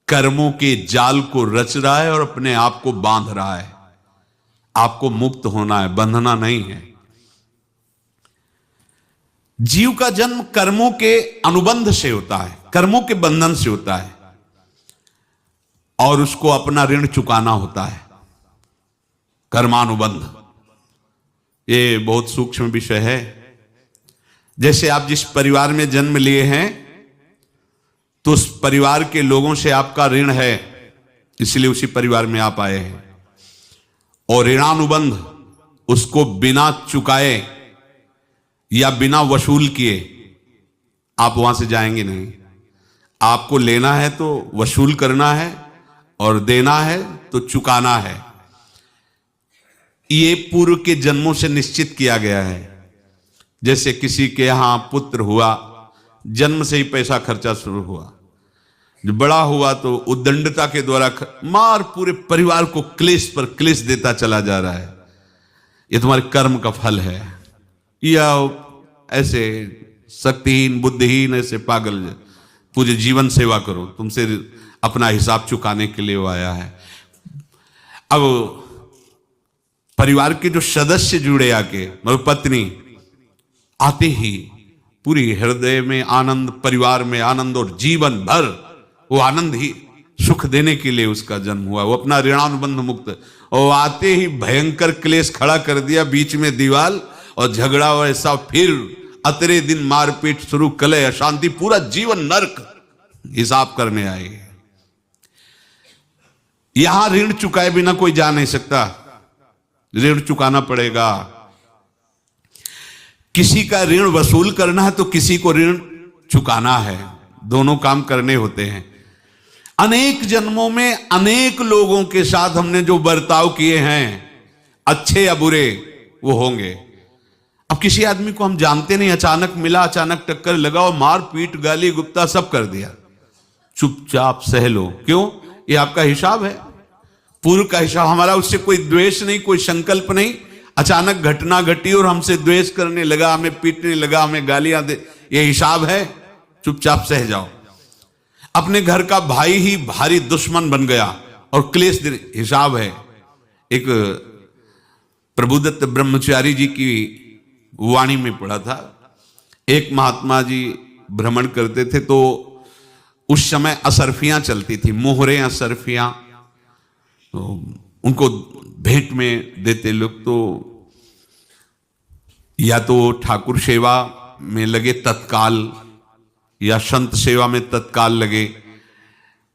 कर्मों के जाल को रच रहा है और अपने आप को बांध रहा है। आपको मुक्त होना है, बंधना नहीं है। जीव का जन्म कर्मों के अनुबंध से होता है, कर्मों के बंधन से होता है, और उसको अपना ऋण चुकाना होता है। कर्मानुबंध ये बहुत सूक्ष्म विषय है। जैसे आप जिस परिवार में जन्म लिए हैं तो उस परिवार के लोगों से आपका ऋण है, इसलिए उसी परिवार में आप आए हैं। और ऋणानुबंध उसको बिना चुकाए या बिना वसूल किए आप वहां से जाएंगे नहीं। आपको लेना है तो वसूल करना है, और देना है तो चुकाना है। ये पूर्व के जन्मों से निश्चित किया गया है। जैसे किसी के यहां पुत्र हुआ, जन्म से ही पैसा खर्चा शुरू हुआ, जो बड़ा हुआ तो उद्दंडता के द्वारा मार पूरे परिवार को क्लेश पर क्लेश देता चला जा रहा है। ये तुम्हारे कर्म का फल है। या ऐसे शक्तिहीन बुद्धिहीन ऐसे पागल पूरे जीवन सेवा करो, तुमसे अपना हिसाब चुकाने के लिए वो आया है। अब परिवार के जो सदस्य जुड़े आके, मतलब पत्नी आते ही पूरी हृदय में आनंद, परिवार में आनंद, और जीवन भर वो आनंद ही सुख देने के लिए उसका जन्म हुआ। वो अपना ऋणानुबंध मुक्त, और आते ही भयंकर क्लेश खड़ा कर दिया, बीच में दीवाल और झगड़ा वैसा, फिर अतरे दिन मारपीट शुरू, कलह अशांति, पूरा जीवन नरक हिसाब करने आए। यहां ऋण चुकाए बिना कोई जा नहीं सकता, ऋण चुकाना पड़ेगा। किसी का ऋण वसूल करना है तो किसी को ऋण चुकाना है, दोनों काम करने होते हैं। अनेक जन्मों में अनेक लोगों के साथ हमने जो बर्ताव किए हैं, अच्छे या बुरे, वो होंगे। अब किसी आदमी को हम जानते नहीं, अचानक मिला, अचानक टक्कर लगा और मार पीट गाली गुप्ता सब कर दिया, चुपचाप सह लो। क्यों? ये आपका हिसाब है, पूर्व का हिसाब। हमारा उससे कोई द्वेष नहीं, कोई संकल्प नहीं। अचानक घटना घटी और हमसे द्वेष करने लगा, हमें पीटने लगा, हमें गालियां दे, ये हिसाब है, चुपचाप सह जाओ। अपने घर का भाई ही भारी दुश्मन बन गया और क्लेश हिसाब है। एक प्रभुदत्त ब्रह्मचारी जी की वाणी में पढ़ा था, एक महात्मा जी भ्रमण करते थे तो उस समय असरफियां चलती थी, मोहरे असरफियां, तो उनको भेंट में देते लोग। तो या तो ठाकुर सेवा में लगे तत्काल, या संत सेवा में तत्काल लगे,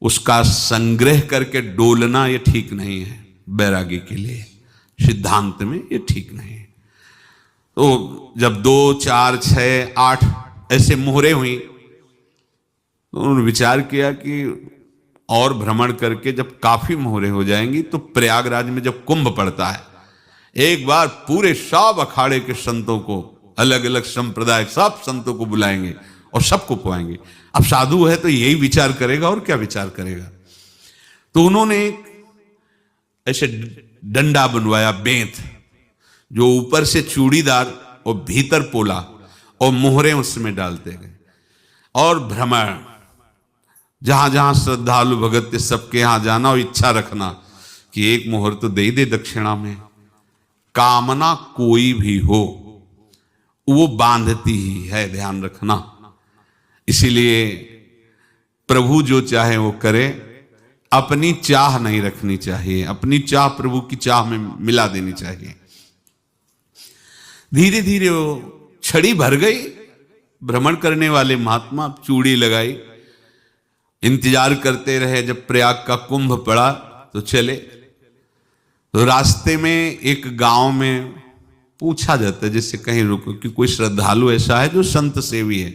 उसका संग्रह करके डोलना ये ठीक नहीं है। बैरागी के लिए सिद्धांत में ये ठीक नहीं है। तो जब 2, 4, 6, 8 ऐसे मोहरे हुई तो उन्होंने विचार किया कि और भ्रमण करके जब काफी मोहरे हो जाएंगी तो प्रयागराज में जब कुंभ पड़ता है, एक बार पूरे सब अखाड़े के संतों को, अलग अलग संप्रदाय सब संतों को बुलाएंगे और सबको पुआएंगे। अब साधु है तो यही विचार करेगा, और क्या विचार करेगा। तो उन्होंने ऐसे डंडा बनवाया, बेंत, जो ऊपर से चूड़ीदार और भीतर पोला, और मोहरे उसमें डालते गए। और भ्रमण, जहां जहां श्रद्धालु भगत थे सबके यहां जाना और इच्छा रखना कि एक मोहर तो दे ही दे दक्षिणा में। कामना कोई भी हो वो बांधती ही है, ध्यान रखना। इसीलिए प्रभु जो चाहे वो करे, अपनी चाह नहीं रखनी चाहिए, अपनी चाह प्रभु की चाह में मिला देनी चाहिए। धीरे धीरे वो छड़ी भर गई। भ्रमण करने वाले महात्मा चूड़ी लगाई, इंतजार करते रहे। जब प्रयाग का कुंभ पड़ा तो चले। तो रास्ते में एक गांव में पूछा जाता है, जिससे कहीं रुको कि कोई श्रद्धालु ऐसा है जो संत सेवी है।